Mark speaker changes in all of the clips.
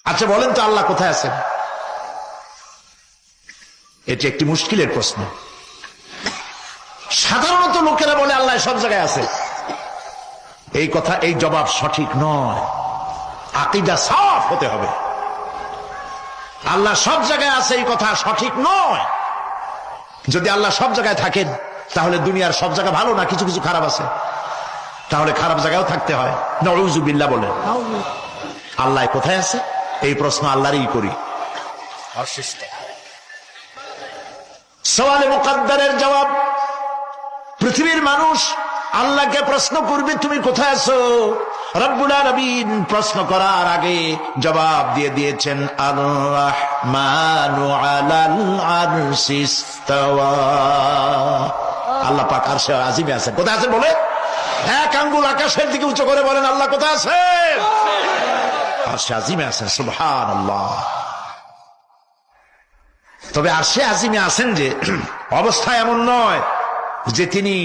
Speaker 1: আচ্ছা বলেন তো আল্লাহ কোথায় আছেন? এটি একটি মুশকিলের প্রশ্ন। সাধারণত লোকেরা বলে আল্লাহ সব জায়গায় আছে। এই কথা, এই জবাব সঠিক নয়। আকীদা সাফ হতে হবে। আল্লাহ সব জায়গায় আছে এই কথা সঠিক নয়। যদি আল্লাহ সব জায়গায় থাকেন তাহলে দুনিয়ার সব জায়গা ভালো না, কিছু কিছু খারাপ আছে। তাহলে খারাপ জায়গায়ও থাকতে হয়। নাউযুবিল্লাহ বলেন। আল্লাহ কোথায় আছে এই প্রশ্ন আল্লাহরই করি। সওয়ালে মুকদ্দারের জবাব, পৃথিবীর মানুষ আল্লাহকে প্রশ্ন করবে তুমি কোথায় আছো। রব্বুল আলামিন প্রশ্ন করার আগে জবাব দিয়ে দিয়েছেন, আর রাহমানু আলাল আরশি ইসতাওয়া। আল্লাহ পাক আরশে আজিমে আছেন। কোথায় আছেন বলে এক আঙ্গুল আকাশের দিকে উঁচু করে বলেন আল্লাহ কোথায় আছেন? আরশে আজিমে আছেন। সুবহানাল্লাহ। তবে আরশে আজিমে আছেন যে অবস্থা এমন নয় যে তিনি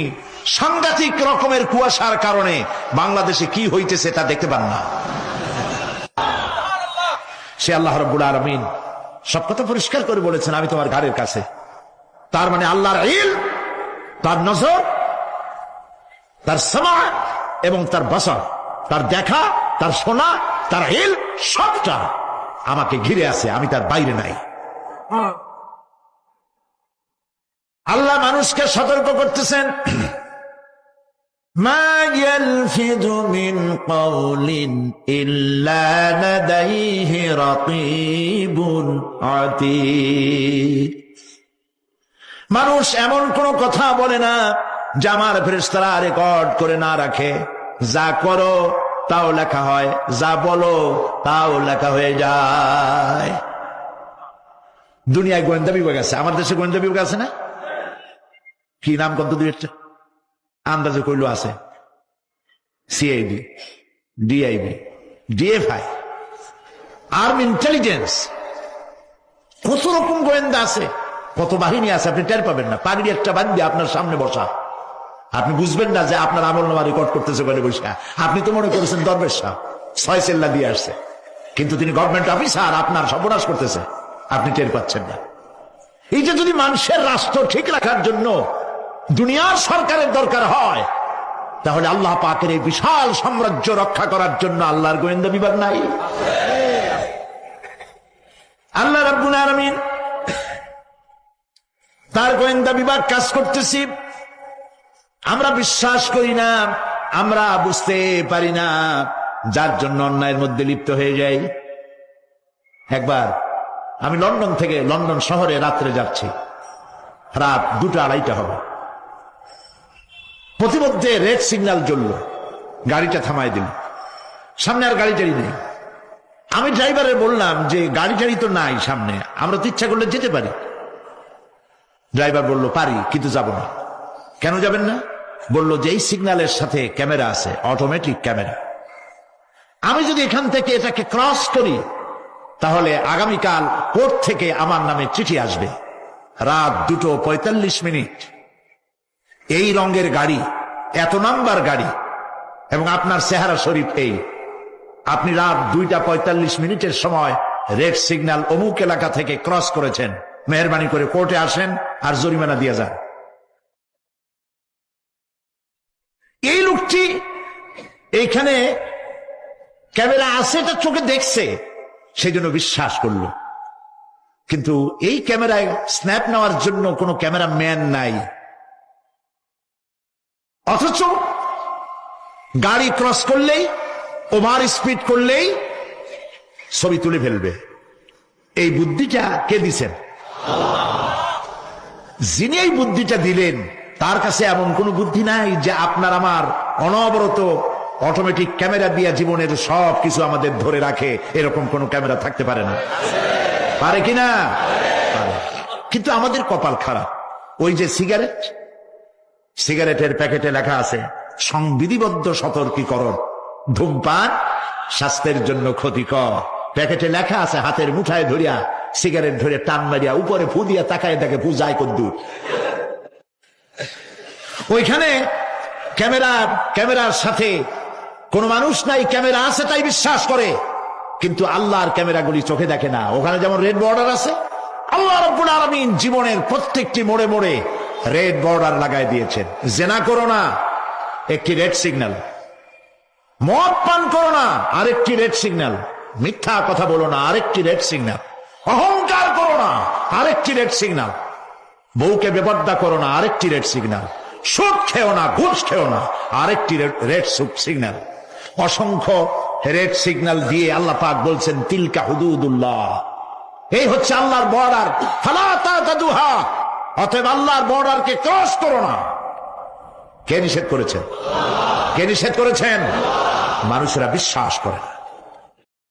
Speaker 1: সাংঘাতিক রকমের কুয়াশার কারণে বাংলাদেশে কি হইতেছে তা দেখতে পান না। সে আল্লাহ রাব্বুল আলামিন সব কথা পরিষ্কার করে বলেছেন আমি তোমার ঘাড়ের কাছে। তার মানে আল্লাহর ইলম, তার নজর, তার সামা এবং তার বসর, তার দেখা, তার শোনা, তার ইলম সবটা আমাকে ঘিরে আছে, আমি তার বাইরে নাই। আল্লাহ মানুষকে সতর্ক করতেছেন, মা ইয়ালফিযু মিন কাওলিন ইল্লা লাদাইহি রাকীবুন আতীদ। মানুষ এমন কোন কথা বলে না যা আমার ফেরেশতারা রেকর্ড করে না রাখে। যা করো তাও লেখা হয়, যা বলো তাও লেখা হয়ে যায়। দুনিয়ায় গোয়েন্দা বিভাগ আছে, আমার দেশে গোয়েন্দা বিভাগ আছে না? কি নাম কত দুই একটা আন্দাজে কইলো আছে। CID, DIB, DFI, arm intelligence, কত রকম গোয়েন্দা আছে, কত বাহিনী আছে আপনি টের পাবেন না। পাগড়ি একটা বান্ধে আপনার সামনে বসা, আপনি বুঝবেন না যে আপনার আমলনামা রেকর্ড করতেছে বলে বসে। আপনি তো মনে করেছেন দরবেশ সাহেব 6 সেল্লা দিয়ে আসছে, কিন্তু তিনি গভর্নমেন্ট অফিসার, আপনার সর্বনাশ করতেছে, আপনি টের পাচ্ছেন না। এই যে যদি মানুষের রাষ্ট্র ঠিক রাখার জন্য দুনিয়ার সরকারের দরকার হয়, তাহলে আল্লাহ পাকের এই বিশাল সাম্রাজ্য রক্ষা করার জন্য আল্লাহর গোয়েন্দা বিভাগ নাই? আল্লাহ রাব্বুল আলামিন তার গোয়েন্দা বিভাগ কাজ করতেছি, আমরা বিশ্বাস করি না, আমরা বুঝতে পারি না, যার জন্য অন্যায়ের মধ্যে লিপ্ত হয়ে যাই। একবার আমি লন্ডন থেকে, লন্ডন শহরে রাত্রে যাচ্ছি, রাত 2টা-2:30 হবে। প্রতিমধ্যে রেড সিগন্যাল জ্বলল, গাড়িটা থামাই দিল, সামনে আর গাড়ি টাড়ি নেই। আমি ড্রাইভারে বললাম যে গাড়ি টাড়ি তো নাই সামনে, আমরা তো ইচ্ছা করলে যেতে পারি। ড্রাইভার বলল পারি, কিন্তু যাব না। কেন যাবেন না? বলল যে এই সিগন্যালের সাথে ক্যামেরা আছে, অটোমেটিক ক্যামেরা। আমি যদি এখান থেকে এটাকে ক্রস করি তাহলে আগামীকাল কোর্ট থেকে আমার নামে চিঠি আসবে। রাত 2:45, এই রঙের গাড়ি, এত নাম্বার গাড়ি, এবং আপনার চেহারা শরীফ এই, আপনি রাত 2:45 সময় রেড সিগন্যাল অমুক এলাকা থেকে ক্রস করেছেন, মেহরবানি করে কোর্টে আসেন আর জরিমানা দিয়ে যান। এই লোকটি এইখানে ক্যামেরা আছে এটা চোখে দেখছে, সেই জন্য বিশ্বাস করলো। কিন্তু এই ক্যামেরায় স্ন্যাপ নেওয়ার জন্য কোনো ক্যামেরা ম্যান নাই, অথচ গাড়ি ক্রস করলেই, ওভার স্পিড করলেই ছবি তুলে ফেলবে। এই বুদ্ধিটা কে দিছেন? যিনি এই বুদ্ধিটা দিলেন তার কাছে এমন কোন বুদ্ধি নাই যে আপনার আমার অনবরত অটোমেটিক ক্যামেরা দিয়ে জীবনের সব কিছু আমাদের ধরে রাখে, এরকম কোন ক্যামেরা থাকতে পারে না? পারে কিনা? কিন্তু আমাদের কপাল খারাপ। ওই যে সিগারেট, সিগারেটের প্যাকেটে লেখা আছে সংবিধিবদ্ধ সতর্কীকরণ, ধূমপান স্বাস্থ্যের জন্য ক্ষতিকর। প্যাকেটে লেখা আছে, হাতের মুঠায় ধরিয়া সিগারেট ধরে টান মারিয়া উপরে ফু দিয়া তাকায় দেখে ফু যায় কদ্দুর। ওইখানে ক্যামেরার সাথে কোন মানুষ নাই, ক্যামেরা আছে তাই বিশ্বাস করে। কিন্তু আল্লাহর ক্যামেরাগুলি চোখে দেখে না। ওখানে যেমন রেড বর্ডার আছে, আল্লাহ রাব্বুল আলামিন জীবনের প্রত্যেকটি মোড়ে মোড়ে রেড বর্ডার লাগাই দিয়েছেন। জেনা করো না, একটি রেড সিগন্যাল। মদ পান করো না, আরেকটি রেড সিগন্যাল। মিথ্যা কথা বলো না, আরেকটি রেড সিগন্যাল। অহংকার করো না, আরেকটি রেড সিগন্যাল। বউকে বেপর্দা করো না, আরেকটি রেড সিগন্যাল। সুদ খেও না, ঘুষ খেও না, আরেকটি রেড সিগন্যাল। অসংখ্য রেড সিগন্যাল দিয়ে আল্লাহ পাক বলছেন তিলকা হুদুদুল্লাহ, এই হচ্ছে আল্লাহর বর্ডার। ফালা তাতাদুহা, অতএব আল্লাহর বর্ডারকে ক্রস করো না। কে নিষেধ করেছেন? কে নিষেধ করেছেন? মানুষেরা বিশ্বাস করে না।